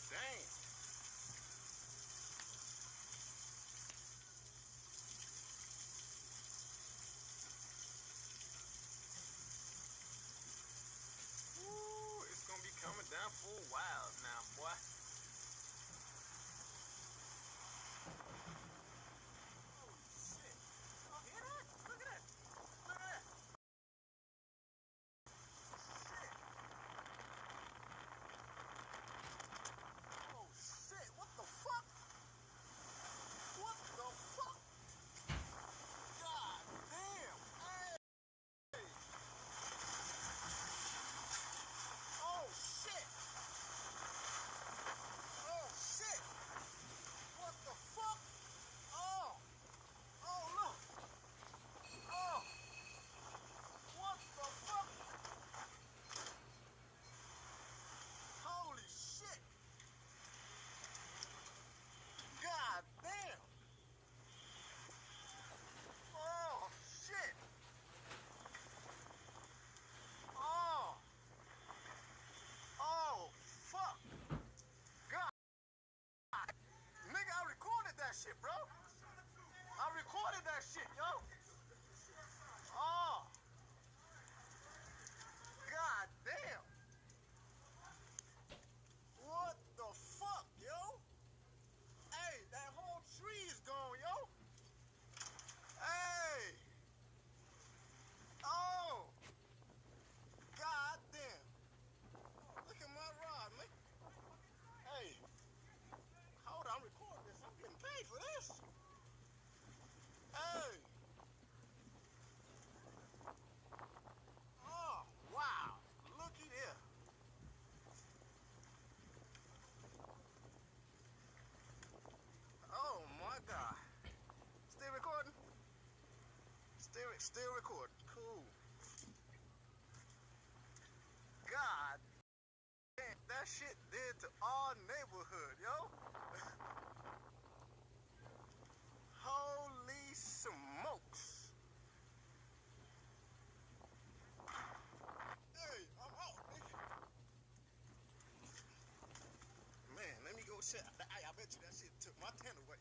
Damn. Ooh, it's gonna be coming down for a while now, boy. Holy shit. Oh, hear that? Look at that. Look at that. Shit. Oh shit. What the fuck? What the fuck? God damn. Hey. Oh shit. Oh shit. What the fuck? Oh. Oh look. Oh. What the fuck? Holy shit. God damn. Oh shit. Oh. Oh fuck. God. Nigga, I recorded that shit, bro. I recorded that shit, yo. Oh. God damn. What the fuck, yo? Hey, that whole tree is gone, yo. Hey. Oh. God damn. Look at my rod, man. Hey. Hold on, I'm recording this. I'm getting paid for this. Hey. Oh, wow. Looky there. Oh my God. Still recording? Still recording. Cool. God damn, that shit did to our neighborhood, yo. Holy smokes. Hey, I'm out, nigga. Man, let me go check. I bet you that shit took my tent away.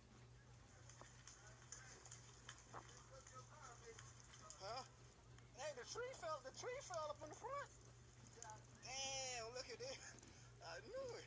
Huh? Hey, the tree fell up in the front. Damn, look at this. I knew it.